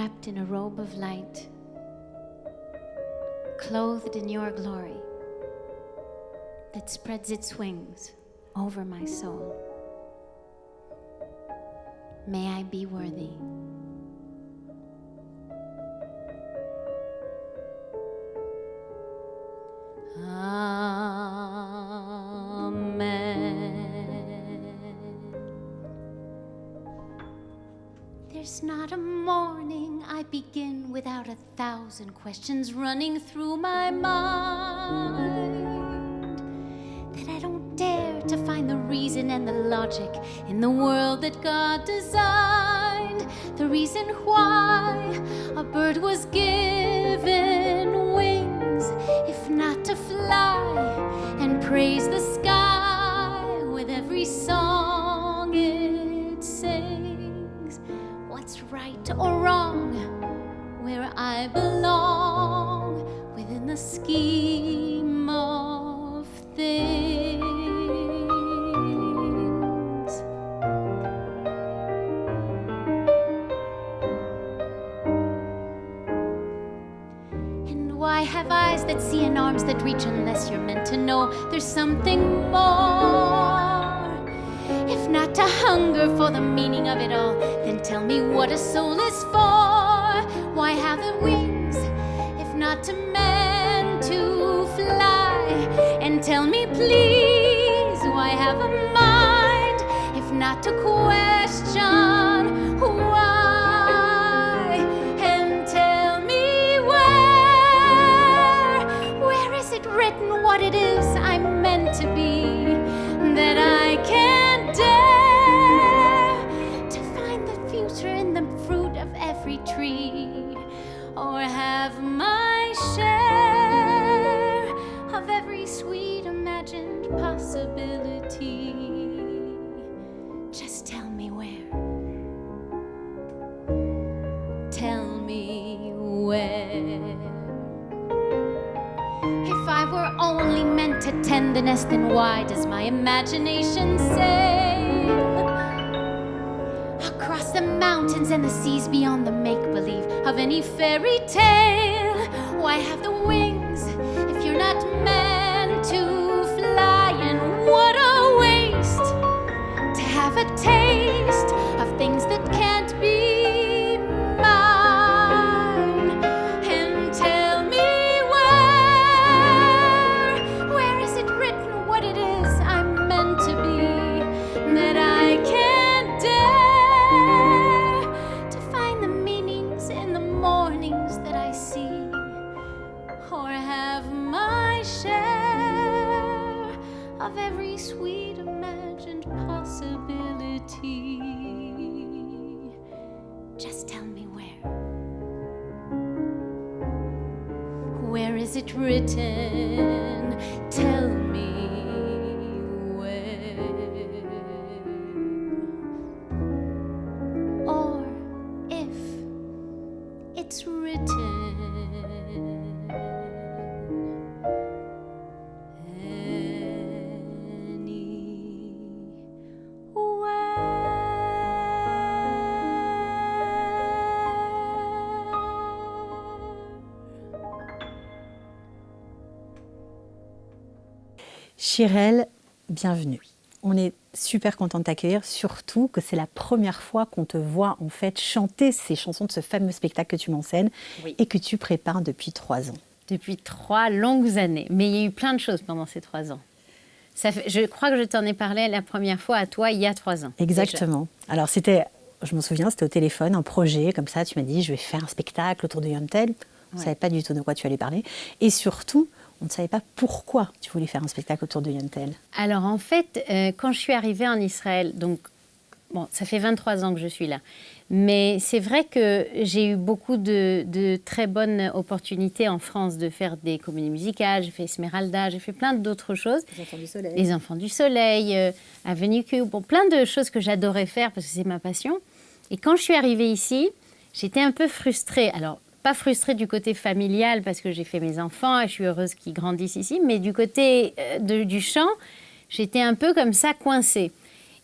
wrapped in a robe of light, clothed in your glory, that spreads its wings over my soul. May I be worthy. There's not a morning I begin without 1,000 questions running through my mind, that I don't dare to find the reason and the logic in the world that God designed. The reason why a bird was given wings, if not to fly and praise the sky with every song it sings. What's right or wrong, where I belong within the scheme of things. And why have eyes that see and arms that reach unless you're meant to know there's something more? If not to hunger for the meaning of it all, then tell me what a soul is for. Why have the wings, if not to men to fly? And tell me please, why have a mind, if not to question why? And tell me where is it written what it is I'm meant to be, that I can't dare to find the future in the fruit of every tree, or have my share of every sweet imagined possibility. Just tell me where. Tell me where. If I were only meant to tend the nest, then why does my imagination sail across the mountains and the seas beyond the make-believe of any fairy tale? Why have the wings if you're not meant to fly? And what a waste to have a taste of things that can't be mine. And tell me where is it written what it is I'm meant to be, that I can't dare to find the meanings in the mornings that I see, or have my share of every sweet imagined possibility. Just tell me where. Where is it written? Tell me where. Or if it's written Chirelle, bienvenue. On est super content de t'accueillir, surtout que c'est la première fois qu'on te voit en fait chanter ces chansons de ce fameux spectacle que tu m'enseignes et que tu prépares depuis 3 ans. Depuis 3 longues années. Mais il y a eu plein de choses pendant ces 3 ans. Je crois que je t'en ai parlé la première fois à toi il y a 3 ans. Exactement. Déjà. Alors c'était, je m'en souviens, c'était au téléphone, un projet comme ça. Tu m'as dit, je vais faire un spectacle autour de Yontel. On ne savait pas du tout de quoi tu allais parler. Et surtout, on ne savait pas pourquoi tu voulais faire un spectacle autour de Yontel. Alors en fait, quand je suis arrivée en Israël, donc bon, ça fait 23 ans que je suis là, mais c'est vrai que j'ai eu beaucoup de très bonnes opportunités en France de faire des comédies musicales. J'ai fait Esmeralda, j'ai fait plein d'autres choses. Les Enfants du Soleil. Les Enfants du Soleil, Avenue Q, bon, plein de choses que j'adorais faire parce que c'est ma passion. Et quand je suis arrivée ici, j'étais un peu frustrée. Alors, pas frustrée du côté familial parce que j'ai fait mes enfants et je suis heureuse qu'ils grandissent ici, mais du côté du chant, j'étais un peu comme ça coincée.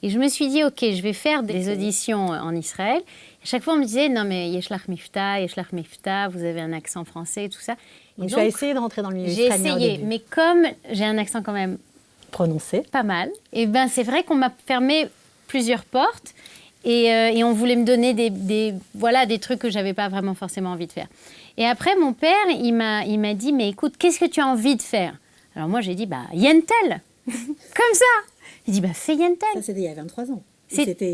Et je me suis dit, OK, je vais faire des auditions en Israël. chaque fois, on me disait, non mais Yeshlach Mifta, vous avez un accent français et tout ça. Donc, tu as essayé de rentrer dans le milieu J'ai israélien au essayé, début. mais comme j'ai un accent quand même Prononcé. pas mal, et ben c'est vrai qu'on m'a fermé plusieurs portes et on voulait me donner des trucs que j'avais pas vraiment forcément envie de faire. Et après, mon père, il m'a dit, mais écoute, qu'est-ce que tu as envie de faire? Alors moi, j'ai dit, Yentl, comme ça. Il dit, fais Yentl. Ça, c'était il y a 23 ans.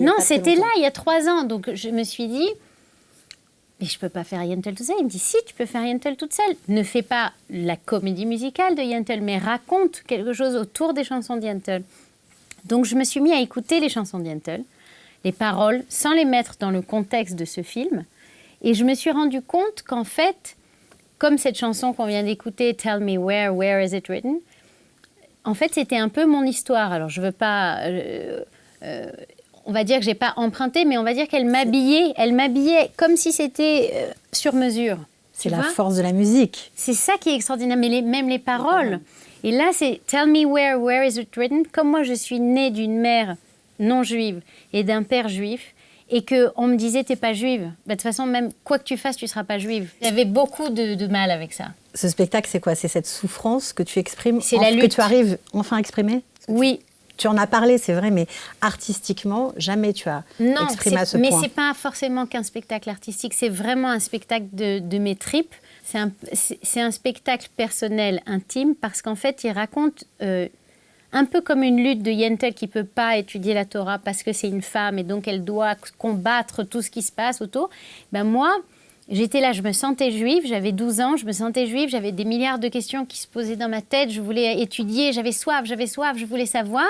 Non, c'était là, il y a 3 ans. Donc, je me suis dit, mais je ne peux pas faire Yentl toute seule. Il me dit, si, tu peux faire Yentl toute seule. Ne fais pas la comédie musicale de Yentl, mais raconte quelque chose autour des chansons de Yentl. Donc, je me suis mis à écouter les chansons de Yentl, les paroles, sans les mettre dans le contexte de ce film. Et je me suis rendu compte qu'en fait, comme cette chanson qu'on vient d'écouter, Tell Me Where is it written? En fait, c'était un peu mon histoire. Alors, je ne veux pas... on va dire que je n'ai pas emprunté, mais on va dire qu'elle m'habillait. Elle m'habillait comme si c'était sur mesure. C'est la force de la musique. C'est ça qui est extraordinaire, mais même les paroles. Et là, c'est « Tell me where is it written ?» Comme moi, je suis née d'une mère non juive et d'un père juif, et qu'on me disait « T'es pas juive ». De toute façon, même quoi que tu fasses, tu ne seras pas juive. J'avais beaucoup de mal avec ça. Ce spectacle, c'est quoi? C'est cette souffrance que tu exprimes, C'est la lutte. que tu arrives enfin à exprimer? Oui. Tu en as parlé, c'est vrai, mais artistiquement, jamais tu as exprimé à ce point. Mais ce n'est pas forcément qu'un spectacle artistique, c'est vraiment un spectacle de mes tripes. C'est un spectacle personnel, intime, parce qu'en fait, il raconte un peu comme une lutte de Yentl qui ne peut pas étudier la Torah parce que c'est une femme et donc elle doit combattre tout ce qui se passe autour. Moi, j'étais là, je me sentais juive, j'avais 12 ans, je me sentais juive, j'avais des milliards de questions qui se posaient dans ma tête, je voulais étudier, j'avais soif, je voulais savoir.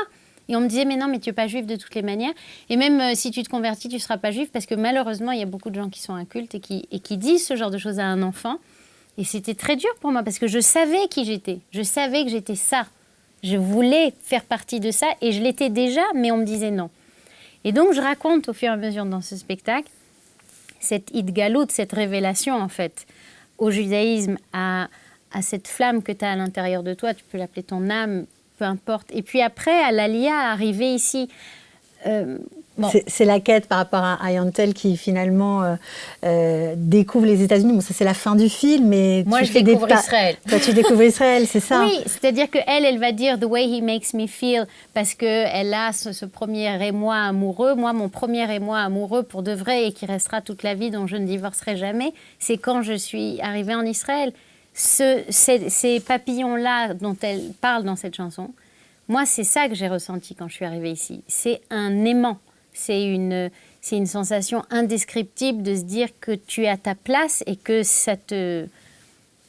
Et on me disait, mais non, mais tu n'es pas juive de toutes les manières. Et même si tu te convertis, tu ne seras pas juive, parce que malheureusement, il y a beaucoup de gens qui sont incultes et qui disent ce genre de choses à un enfant. Et c'était très dur pour moi, parce que je savais qui j'étais. Je savais que j'étais ça. Je voulais faire partie de ça, et je l'étais déjà, mais on me disait non. Et donc, je raconte au fur et à mesure dans ce spectacle cette Idgalout, cette révélation, en fait, au judaïsme, à cette flamme que tu as à l'intérieur de toi. Tu peux l'appeler ton âme, peu importe. Et puis après, à l'Aliyah, arriver ici... C'est la quête par rapport à Yentl qui finalement découvre les États-Unis. Bon, ça c'est la fin du film, mais moi je découvre Israël. Toi tu découvres Israël, c'est ça? Oui, c'est-à-dire qu'elle va dire the way he makes me feel parce qu'elle a ce premier émoi amoureux. Moi, mon premier émoi amoureux pour de vrai et qui restera toute la vie, dont je ne divorcerai jamais, c'est quand je suis arrivée en Israël. Ces papillons-là dont elle parle dans cette chanson, moi c'est ça que j'ai ressenti quand je suis arrivée ici. C'est un aimant. C'est une sensation indescriptible de se dire que tu es à ta place et que ça te...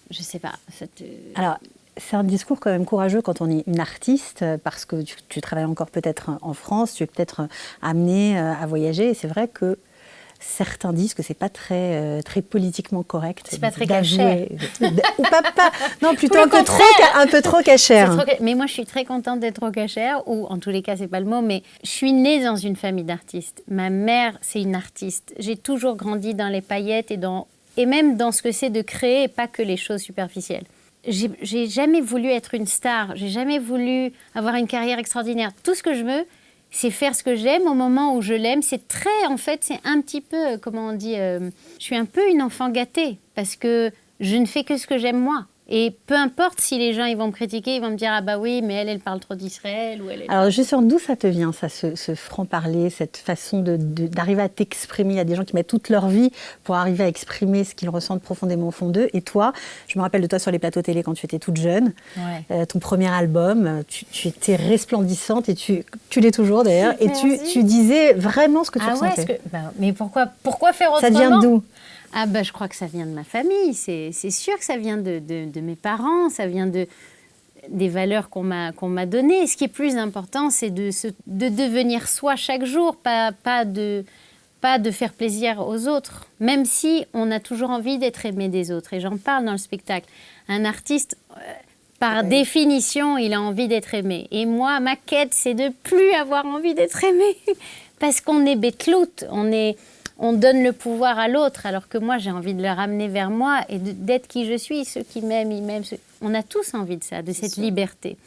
Je sais pas, ça te... Alors, c'est un discours quand même courageux quand on est une artiste, parce que tu travailles encore peut-être en France, tu es peut-être amenée à voyager, et c'est vrai que certains disent que c'est pas très politiquement correct. C'est pas très cachère. Ou pas. Non, plutôt un peu trop cachère. Mais moi, je suis très contente d'être trop cachère, ou en tous les cas, c'est pas le mot, mais je suis née dans une famille d'artistes. Ma mère, c'est une artiste. J'ai toujours grandi dans les paillettes et même dans ce que c'est de créer, et pas que les choses superficielles. J'ai jamais voulu être une star. J'ai jamais voulu avoir une carrière extraordinaire. Tout ce que je veux, c'est faire ce que j'aime au moment où je l'aime. C'est un petit peu, comment on dit, je suis un peu une enfant gâtée parce que je ne fais que ce que j'aime moi. Et peu importe si les gens ils vont me critiquer, ils vont me dire « Ah bah oui, mais elle parle trop d'Israël. » Alors justement, d'où ça te vient, ça, ce franc-parler, cette façon d'arriver à t'exprimer? Il y a des gens qui mettent toute leur vie pour arriver à exprimer ce qu'ils ressentent profondément au fond d'eux. Et toi, je me rappelle de toi sur les plateaux télé quand tu étais toute jeune. Ouais. Ton premier album, tu étais resplendissante, et tu l'es toujours d'ailleurs. Et tu disais vraiment ce que tu ressentais. Mais pourquoi faire autrement? Ça vient d'où? Ah bah, je crois que ça vient de ma famille, c'est sûr que ça vient de mes parents, ça vient des valeurs qu'on m'a données. Ce qui est plus important, c'est de devenir soi chaque jour, pas de faire plaisir aux autres, même si on a toujours envie d'être aimé des autres. Et j'en parle dans le spectacle. Un artiste, par définition, il a envie d'être aimé. Et moi, ma quête, c'est de plus avoir envie d'être aimé, parce qu'on est betlout, on donne le pouvoir à l'autre, alors que moi, j'ai envie de le ramener vers moi et d'être qui je suis. Ceux qui m'aiment, ils m'aiment. On a tous envie de ça, de cette liberté.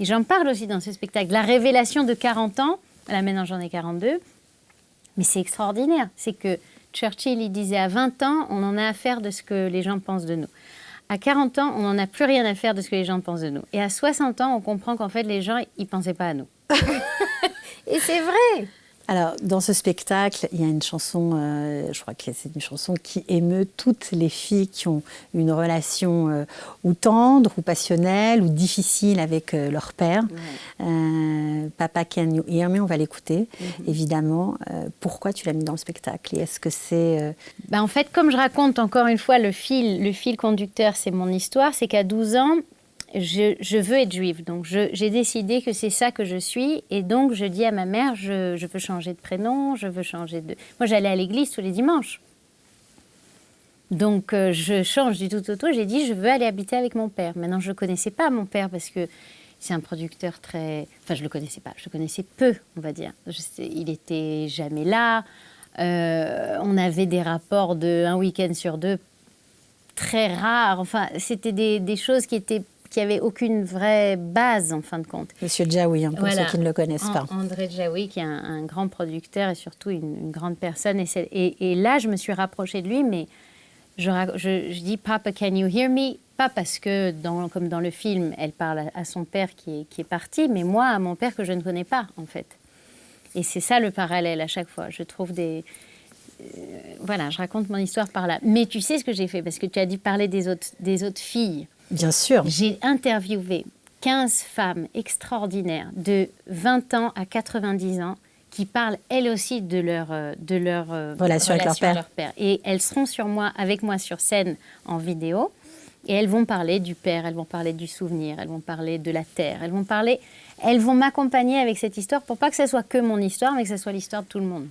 Et j'en parle aussi dans ce spectacle. La révélation de 40 ans, là maintenant j'en ai 42, mais c'est extraordinaire. C'est que Churchill, il disait à 20 ans, on en a à faire de ce que les gens pensent de nous. À 40 ans, on n'en a plus rien à faire de ce que les gens pensent de nous. Et à 60 ans, on comprend qu'en fait, les gens, ils ne pensaient pas à nous. Et c'est vrai. Alors, dans ce spectacle, il y a une chanson, je crois que c'est une chanson qui émeut toutes les filles qui ont une relation ou tendre, ou passionnelle, ou difficile avec leur père. Ouais. Papa Can You Hear Me, on va l'écouter, évidemment. Pourquoi tu l'as mis dans le spectacle? Et est-ce que c'est... En fait, comme je raconte encore une fois, le fil conducteur, c'est mon histoire, c'est qu'à 12 ans, je veux être juive, donc j'ai décidé que c'est ça que je suis, et donc je dis à ma mère, je veux changer de prénom, je veux changer de... Moi, j'allais à l'église tous les dimanches. Donc, je change du tout au tout, j'ai dit, je veux aller habiter avec mon père. Maintenant, je ne connaissais pas mon père, parce que c'est un producteur très... Enfin, je ne le connaissais pas, je le connaissais peu, on va dire. Il n'était jamais là, on avait des rapports de un week-end sur deux, très rares, enfin, c'était des choses qui n'avaient aucune vraie base, en fin de compte. Monsieur Djaoui, pour ceux qui ne le connaissent pas. André Djaoui, qui est un grand producteur et surtout une grande personne. Et là, je me suis rapprochée de lui, mais je dis « Papa, can you hear me ?» Pas parce que, comme dans le film, elle parle à son père qui est parti, mais moi, à mon père que je ne connais pas, en fait. Et c'est ça le parallèle à chaque fois. Je trouve voilà, je raconte mon histoire par là. Mais tu sais ce que j'ai fait, parce que tu as dû parler des autres filles. Bien sûr. J'ai interviewé 15 femmes extraordinaires de 20 ans à 90 ans qui parlent elles aussi de leur relation avec leur père. Et elles seront avec moi sur scène en vidéo. Et elles vont parler du père, elles vont parler du souvenir, elles vont parler de la terre, elles vont m'accompagner avec cette histoire pour pas que ce soit que mon histoire, mais que ce soit l'histoire de tout le monde.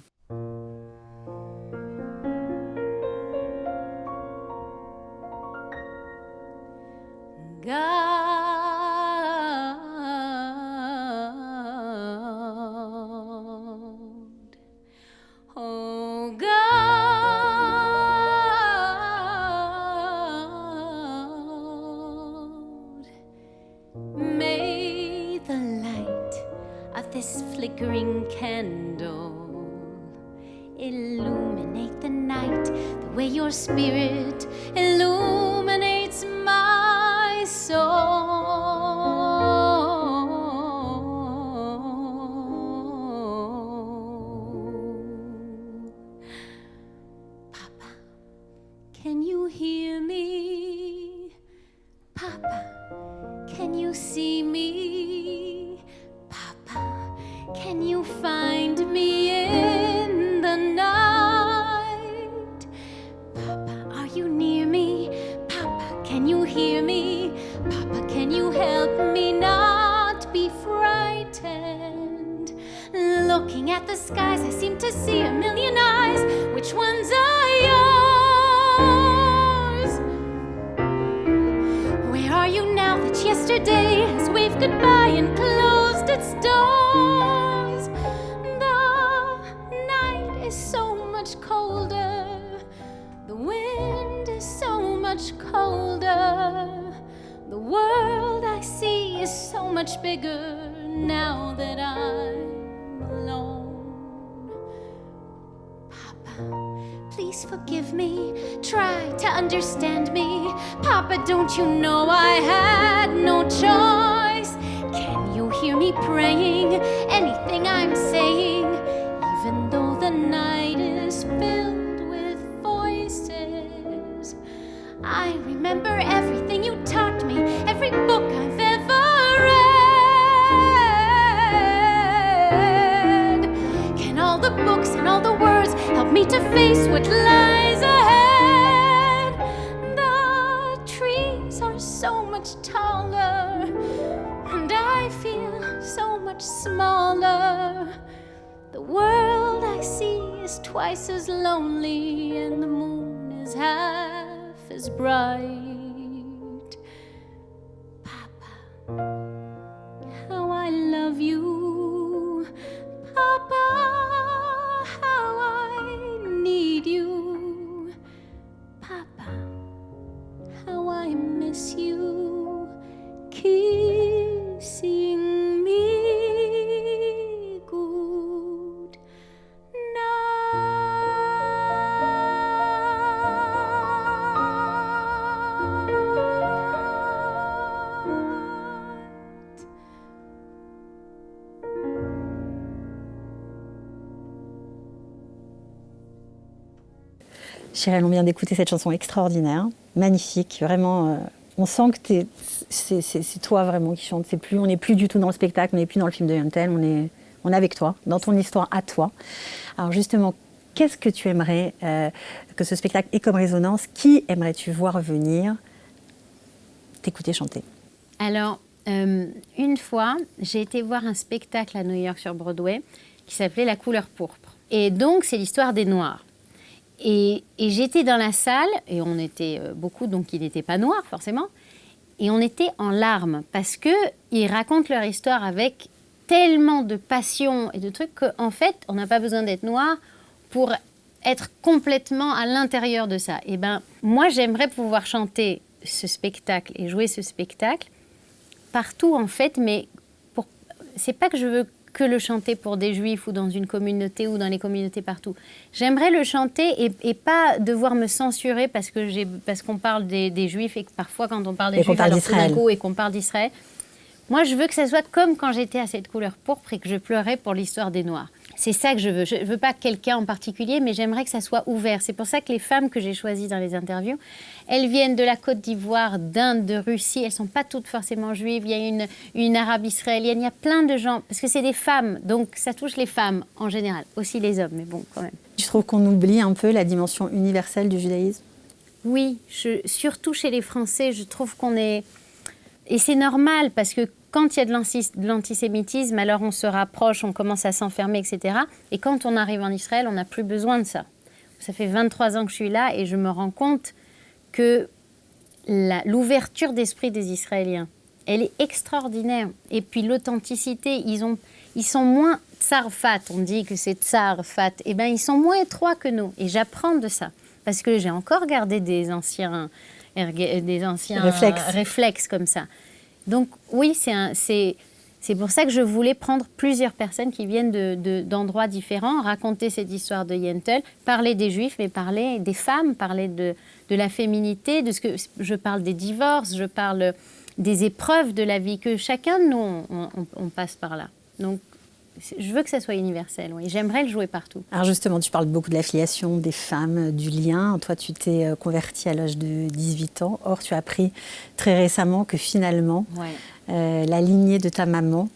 God, oh God, may the light of this flickering candle illuminate the night the way your spirit illuminates my soul. Papa, can you hear me? Papa, can you see me? Papa, can you find me in the night? Papa, are you near me? Papa, can you hear me? Papa, can you help me not be frightened? Looking at the skies, I seem to see a million eyes. Which ones are yours? Where are you now that yesterday has waved goodbye and closed its doors? The night is so much colder. The wind is so much colder. The world I see is so much bigger now that I'm alone. Papa, please forgive me. Try to understand me. Papa, don't you know I had no choice? Can you hear me praying anything I'm saying? Even though the night is filled with voices, I remember everything you taught me, every book I've ever read. Can all the books and all the words help me to face what lies ahead? The trees are so much taller, and I feel so much smaller. The world I see is twice as lonely, and the moon is half as bright. Papa, how I love you. Papa, how I need you. Papa, how I miss you. Kissing me good night. Chirel, on vient d'écouter cette chanson extraordinaire, magnifique, vraiment. On sent que c'est toi vraiment qui chante. On n'est plus du tout dans le spectacle, on n'est plus dans le film de Yontel, on est avec toi, dans ton histoire à toi. Alors justement, qu'est-ce que tu aimerais que ce spectacle ait comme résonance? Qui aimerais-tu voir venir t'écouter chanter? Alors, une fois, j'ai été voir un spectacle à New York sur Broadway qui s'appelait La couleur pourpre. Et donc, c'est l'histoire des Noirs. Et j'étais dans la salle, et on était beaucoup, donc ils n'étaient pas noirs forcément, et on était en larmes parce qu'ils racontent leur histoire avec tellement de passion et de trucs qu'en fait, on n'a pas besoin d'être noir pour être complètement à l'intérieur de ça. Et ben, moi, j'aimerais pouvoir chanter ce spectacle et jouer ce spectacle partout en fait, mais c'est pas que je veux que le chanter pour des juifs ou dans une communauté ou dans les communautés partout. J'aimerais le chanter et pas devoir me censurer parce qu'on parle des juifs et que parfois quand on parle des juifs alors tout d'un coup et qu'on parle d'Israël. Moi, je veux que ça soit comme quand j'étais à cette couleur pourpre et que je pleurais pour l'histoire des Noirs. C'est ça que je veux. Je ne veux pas quelqu'un en particulier, mais j'aimerais que ça soit ouvert. C'est pour ça que les femmes que j'ai choisies dans les interviews, elles viennent de la Côte d'Ivoire, d'Inde, de Russie. Elles ne sont pas toutes forcément juives. Il y a une arabe israélienne. Il y a plein de gens. Parce que c'est des femmes. Donc, ça touche les femmes en général. Aussi les hommes, mais bon, quand même. Tu trouves qu'on oublie un peu la dimension universelle du judaïsme? Oui. Surtout chez les Français, je trouve qu'on est... Et c'est normal parce que quand il y a de l'antisémitisme, alors on se rapproche, on commence à s'enfermer, etc. Et quand on arrive en Israël, on n'a plus besoin de ça. Ça fait 23 ans que je suis là et je me rends compte que l'ouverture d'esprit des Israéliens, elle est extraordinaire. Et puis l'authenticité, ils sont moins tsar-fat, on dit que c'est tsar-fat. Eh bien, ils sont moins étroits que nous. Et j'apprends de ça. Parce que j'ai encore gardé des anciens réflexes comme ça. Donc oui, c'est pour ça que je voulais prendre plusieurs personnes qui viennent d'endroits différents, raconter cette histoire de Yentl, parler des Juifs, mais parler des femmes, parler de la féminité, de ce que je parle des divorces, je parle des épreuves de la vie, que chacun de nous, on passe par là. Donc je veux que ça soit universel, oui. J'aimerais le jouer partout. Alors justement, tu parles beaucoup de l'affiliation des femmes, du lien. Toi, tu t'es convertie à l'âge de 18 ans. Or, tu as appris très récemment que finalement, la lignée de ta maman,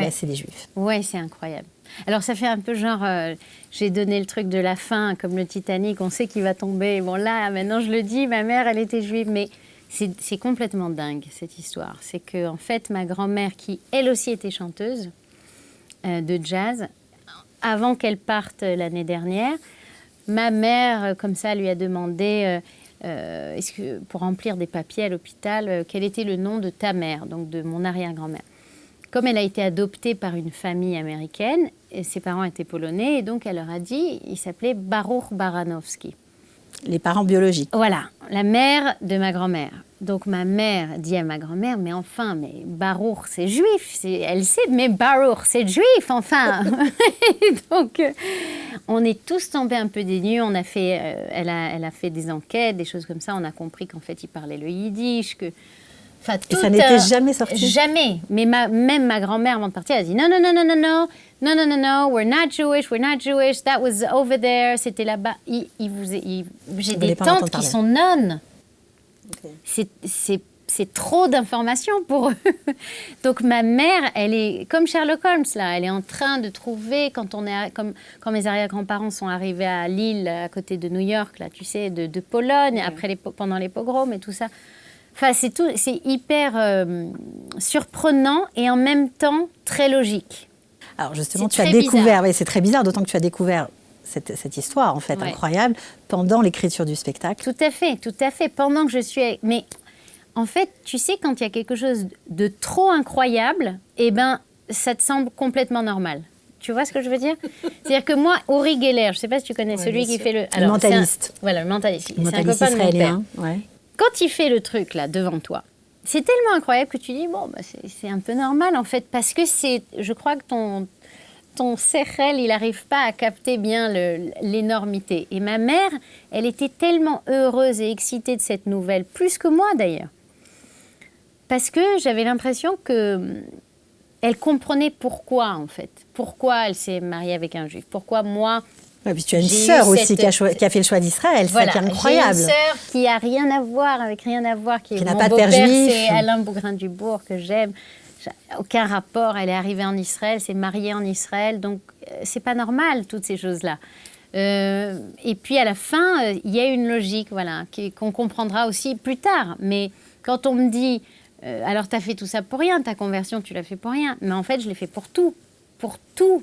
c'est des Juifs. Oui, c'est incroyable. Alors, ça fait un peu genre, j'ai donné le truc de la fin, comme le Titanic, on sait qu'il va tomber. Bon, là, maintenant, je le dis, ma mère, elle était juive, mais c'est complètement dingue, cette histoire. C'est qu'en fait, ma grand-mère, qui, elle aussi, était chanteuse, de jazz, avant qu'elle parte l'année dernière, ma mère, comme ça, lui a demandé, pour remplir des papiers à l'hôpital, quel était le nom de ta mère, donc de mon arrière-grand-mère. Comme elle a été adoptée par une famille américaine, et ses parents étaient polonais, et donc elle leur a dit, il s'appelait Baruch Baranowski. Les parents biologiques. Voilà, la mère de ma grand-mère. Donc ma mère dit à ma grand-mère, mais enfin, mais Baruch, c'est juif. Elle sait, mais Baruch, c'est juif, enfin. Donc, on est tous tombés un peu des nues. On a fait, elle a fait des enquêtes, des choses comme ça. On a compris qu'en fait, il parlait le yiddish, que... Enfin, et ça n'était jamais sorti? Jamais. Mais même ma grand-mère, avant de partir, elle a dit non, we're not Jewish, that was over there, c'était là-bas. J'ai des tantes qui sont nonnes. Okay. C'est trop d'informations pour eux. Donc ma mère, elle est comme Sherlock Holmes, là. Elle est en train de trouver, quand mes arrière-grands-parents sont arrivés à Lille, à côté de New York, là, tu sais, de Pologne, okay. Pendant les pogroms et tout ça. Enfin, c'est hyper surprenant et en même temps très logique. Alors justement, tu as découvert, c'est très bizarre, d'autant que tu as découvert cette histoire, en fait, incroyable, pendant l'écriture du spectacle. Tout à fait. Pendant que je suis... Mais en fait, tu sais, quand il y a quelque chose de trop incroyable, eh ben, ça te semble complètement normal. Tu vois ce que je veux dire? C'est-à-dire que moi, Uri Geller, je ne sais pas si tu connais celui qui fait le... Alors, le mentaliste. Voilà, le mentaliste. C'est un copain israélien, de mon père. Quand il fait le truc, là, devant toi, c'est tellement incroyable que tu dis, bon, bah, c'est un peu normal, en fait, parce que je crois que ton sechel, il n'arrive pas à capter bien l'énormité. Et ma mère, elle était tellement heureuse et excitée de cette nouvelle, plus que moi, d'ailleurs. Parce que j'avais l'impression qu'elle comprenait pourquoi, en fait. Pourquoi elle s'est mariée avec un juif. Pourquoi moi, Ouais, puis tu as une J'ai sœur eu aussi cette- qui a fait le choix d'Israël, Voilà, ça qui est incroyable. j'ai une sœur qui a rien à voir avec rien à voir, qui Qui n'a mon pas de père beau-père, juif. c'est Alain Bougrain-Dubourg que j'aime. Aucun rapport, elle est arrivée en Israël, s'est mariée en Israël, donc c'est pas normal toutes ces choses-là. Et puis à la fin, il y a une logique, voilà, qu'on comprendra aussi plus tard. Mais quand on me dit, alors tu as fait tout ça pour rien, ta conversion, tu l'as fait pour rien. Mais en fait, je l'ai fait pour tout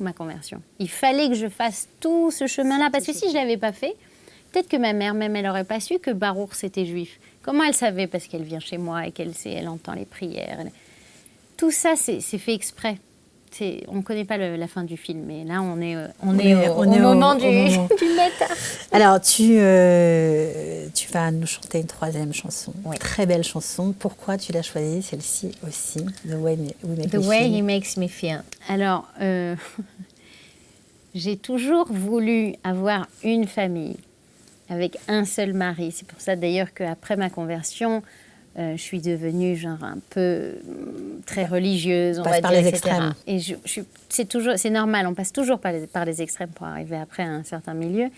ma conversion. Il fallait que je fasse tout ce chemin-là, parce que si je l'avais pas fait, peut-être que ma mère même, elle n'aurait pas su que Baruch c'était juif. Comment elle savait? Parce qu'elle vient chez moi et elle entend les prières. Tout ça, c'est fait exprès. On ne connaît pas la fin du film, mais là, on est au moment du méta. Alors, tu vas nous chanter une troisième chanson. Oui. Très belle chanson. Pourquoi tu l'as choisie, celle-ci aussi? The Way We Make The Me way Feel. he makes me feel. Alors, j'ai toujours voulu avoir une famille avec un seul mari. C'est pour ça d'ailleurs qu'après ma conversion, je suis devenue genre un peu très religieuse, on passe va par dire, les etc. extrêmes. Et c'est normal, on passe toujours par les extrêmes pour arriver après à un certain milieu.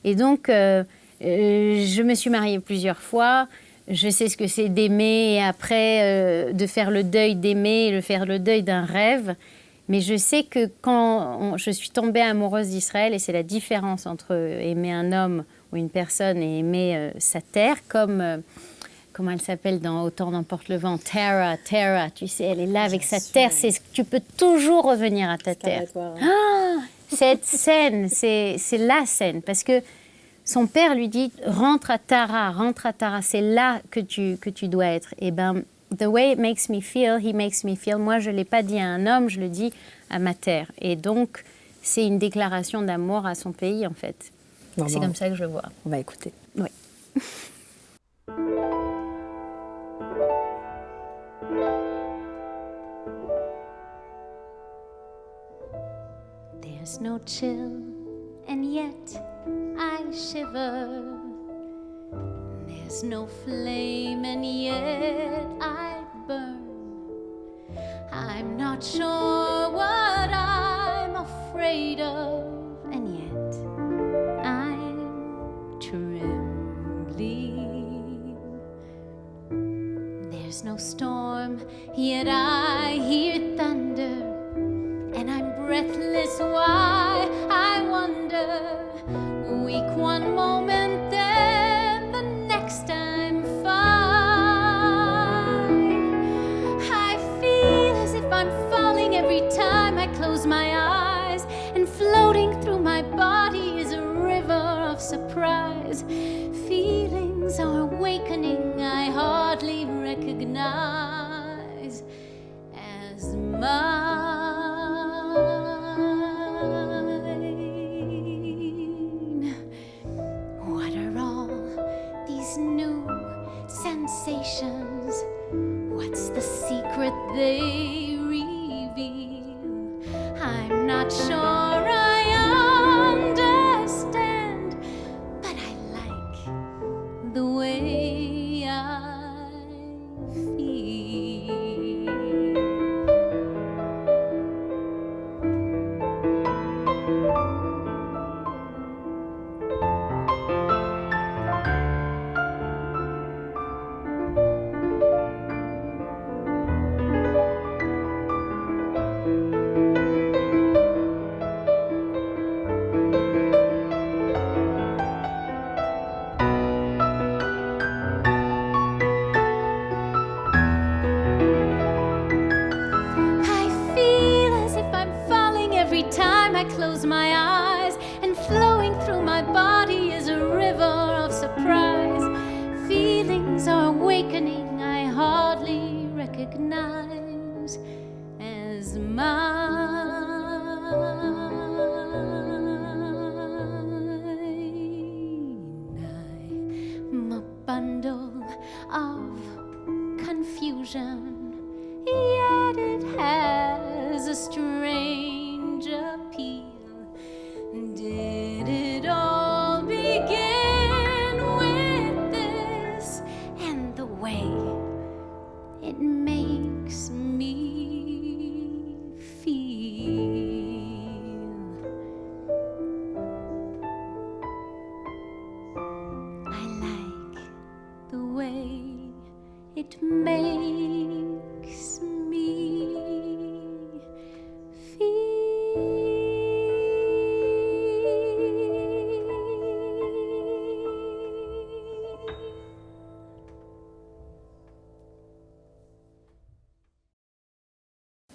Et donc, je me suis mariée plusieurs fois. Je sais ce que c'est d'aimer et après de faire le deuil d'aimer et de faire le deuil d'un rêve. Mais je sais que quand je suis tombée amoureuse d'Israël, et c'est la différence entre aimer un homme ou une personne et aimer sa terre, comme comment elle s'appelle dans Autant n'emporte le vent, Tara, tu sais, elle est là avec sa terre, tu peux toujours revenir à ta terre. Ah, cette scène, c'est la scène, parce que son père lui dit rentre à Tara, c'est là que tu dois être. Et ben, the way it makes me feel, he makes me feel. Moi, je ne l'ai pas dit à un homme, je le dis à ma terre. Et donc, c'est une déclaration d'amour à son pays, en fait. Bon, c'est comme ça que je le vois. On va écouter. Oui. There's no chill, and yet I shiver. There's no flame, and yet I burn. I'm not sure what I'm afraid of, and yet I'm trembling. There's no storm, yet I hear thunder. And I'm breathless, why, I wonder. Weak one moment, then the next I'm fine. I feel as if I'm falling every time I close my eyes. And floating through my body is a river of surprise. Feelings are awakening I hardly recognize as mine. What are all these new sensations? What's the secret they reveal? I'm not sure I understand, but I like the way I feel. I feel as if I'm falling every time I close my eyes, and flowing through my body is a river of surprise. Feelings are awakening I hardly recognize as mine. I'm a bundle of confusion, yet it has a strange appeal. Did it all begin with this and the way it makes me feel? it makes me feel.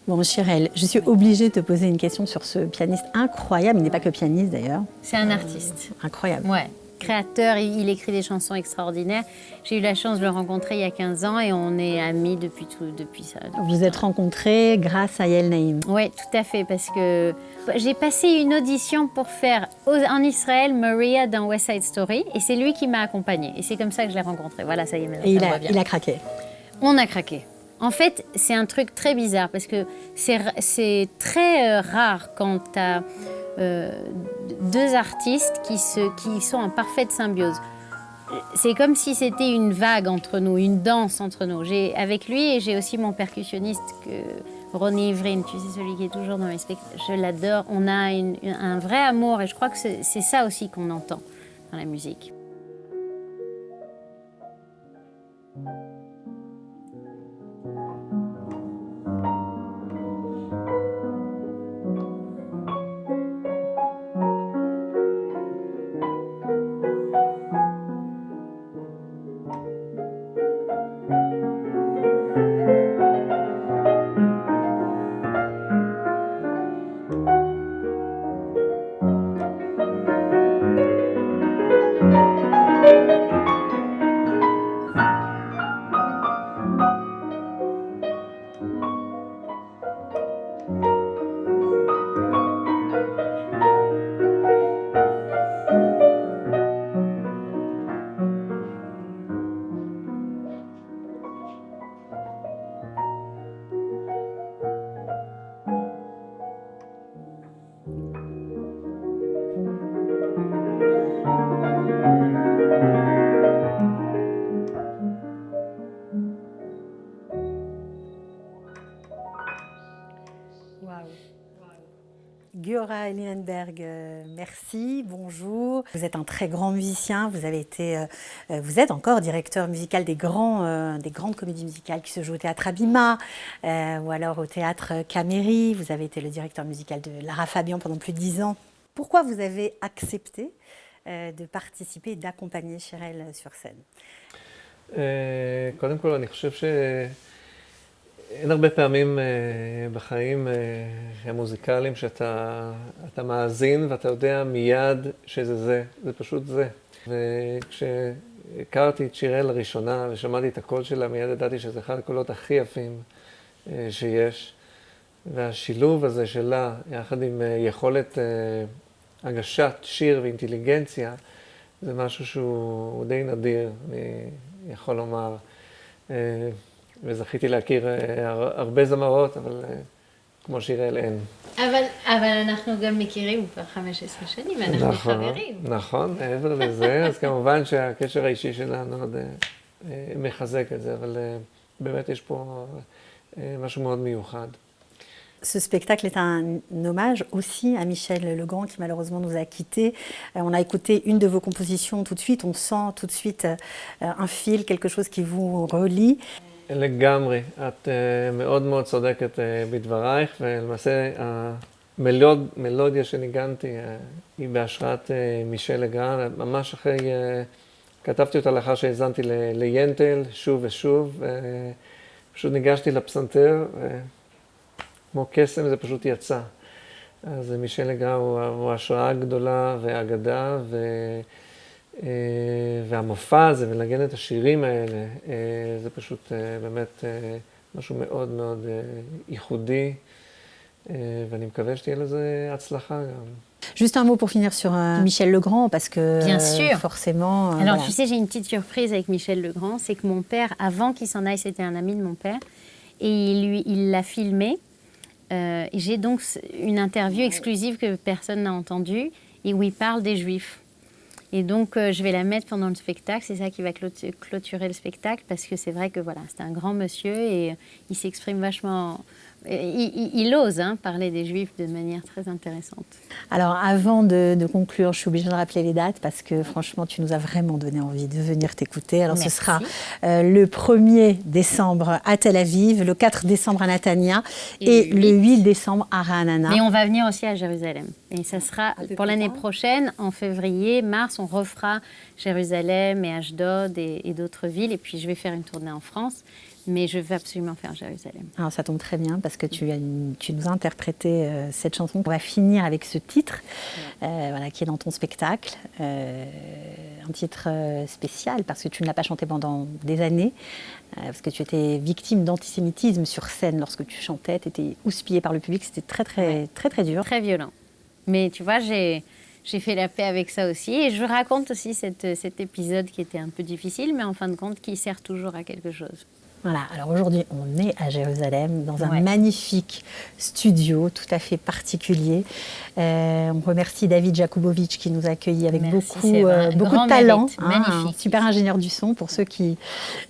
Bon, Shirel, je suis obligée de te poser une question sur ce pianiste incroyable. Il n'est pas que pianiste d'ailleurs. C'est un artiste. Incroyable. Ouais. Créateur, il écrit des chansons extraordinaires. J'ai eu la chance de le rencontrer il y a 15 ans et on est amis depuis ça. Vous êtes rencontrés grâce à Yael Naïm. Oui, tout à fait, parce que j'ai passé une audition pour faire en Israël Maria dans West Side Story et c'est lui qui m'a accompagnée. Et c'est comme ça que je l'ai rencontré. Voilà, ça y est, maintenant, Et ça me va bien. il a craqué. On a craqué. En fait, c'est un truc très bizarre parce que c'est très rare quand tu as deux artistes qui sont en parfaite symbiose. C'est comme si c'était une vague entre nous, une danse entre nous. Avec lui et j'ai aussi mon percussionniste, Ronnie Ivrin, tu sais, celui qui est toujours dans mes spectacles. Je l'adore. On a un vrai amour et je crois que c'est ça aussi qu'on entend dans la musique. Giora Elinenberg, merci, bonjour. Vous êtes un très grand musicien, vous êtes encore directeur musical des grandes comédies musicales qui se jouent au théâtre Abima ou alors au théâtre Caméry. Vous avez été le directeur musical de Lara Fabian pendant plus de 10 ans. Pourquoi vous avez accepté de participer et d'accompagner Shirel sur scène? קודם כל, אני חושב אין הרבה פעמים בחיים המוזיקליים שאתה מאזין ואתה יודע מיד שזה זה פשוט זה. וכשהכרתי את שיראל לראשונה ושמעתי את הקול שלה, מיד ידעתי שזה אחד הקולות הכי יפים שיש. והשילוב הזה שלה, יחד עם יכולת הגשת שיר ואינטליגנציה, זה משהו שהוא די נדיר, אני יכול לומר. וזכיתי להכיר הרבה זמרות, אבל כמו שיראל אין. אבל אנחנו גם מכירים כבר 15 שנים, אנחנו חברים. נכון, מעבר לזה, אז כמובן שהקשר האישי שלנו עוד מחזק את זה, אבל באמת יש פה משהו מאוד מיוחד. Ce spectacle est un hommage aussi à Michel Legrand qui malheureusement nous a quittés. On a écouté une de vos compositions tout de suite, on sent tout de suite un fil, quelque chose qui vous relie. לגמרי, את מאוד מאוד צודקת בדברייך, ולמעשה המלודיה שניגנתי היא בהשראת מישל לגרן, ממש אחרי, כתבתי אותה לאחר שהאזנתי ליינטל שוב ושוב, פשוט ניגשתי לפסנתר, כמו קסם זה פשוט יצא. אז מישל לגרן הוא השראה גדולה ואגדה, והמופע הזה ולנגן את השירים האלה, זה פשוט באמת משהו מאוד מאוד ייחודי, ואני מקווה שתהיה לזה הצלחה גם. Juste un mot pour finir sur Michel Legrand, parce que bien sûr. Forcément... Alors voilà. tu sais, j'ai une petite surprise avec Michel Legrand, c'est que mon père, avant qu'il s'en aille, c'était un ami de mon père, et il l'a filmé. J'ai donc une interview exclusive que personne n'a entendue, et où il parle des Juifs. Et donc, je vais la mettre pendant le spectacle. C'est ça qui va clôturer le spectacle, parce que c'est vrai que voilà, c'est un grand monsieur et il s'exprime vachement Il ose parler des Juifs de manière très intéressante. Alors, avant de conclure, je suis obligée de rappeler les dates parce que franchement, tu nous as vraiment donné envie de venir t'écouter. Alors, Merci. ce sera le 1er décembre à Tel Aviv, le 4 décembre à Netanya et le 8 décembre à Ra'anana. Mais on va venir aussi à Jérusalem. Et ça sera pour l'année prochaine, en février, mars, on refera Jérusalem et Ashdod et d'autres villes. Et puis, je vais faire une tournée en France. Mais je veux absolument faire Jérusalem. Alors ça tombe très bien parce que tu nous as interprété cette chanson. On va finir avec ce titre voilà, qui est dans ton spectacle. Un titre spécial parce que tu ne l'as pas chanté pendant des années. Parce que tu étais victime d'antisémitisme sur scène lorsque tu chantais. Tu étais houspillée par le public. C'était très dur. Très violent. Mais tu vois, j'ai fait la paix avec ça aussi. Et je raconte aussi cet épisode qui était un peu difficile, mais en fin de compte, qui sert toujours à quelque chose. Voilà, alors aujourd'hui on est à Jérusalem dans un Ouais. magnifique studio tout à fait particulier. On remercie David Jakubowicz qui nous a accueillis avec Merci, beaucoup c'est vrai. beaucoup Grand de talent. mérite, magnifique. Un super ingénieur du son pour ceux qui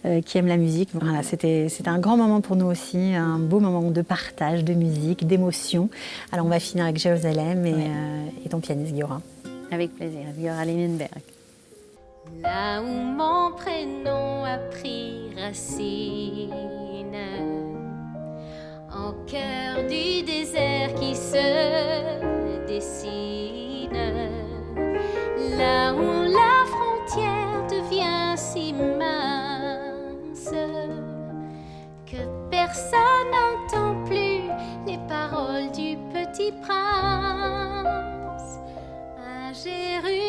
aiment la musique. Voilà, c'était un grand moment pour nous aussi, un beau moment de partage, de musique, d'émotion. Alors on va finir avec Jérusalem et ton pianiste Giora. Avec plaisir. Giora Linenberg. Là où mon prénom a pris racine, au cœur du désert qui se dessine, là où la frontière devient si mince que personne n'entend plus les paroles du petit prince. À Jérusalem,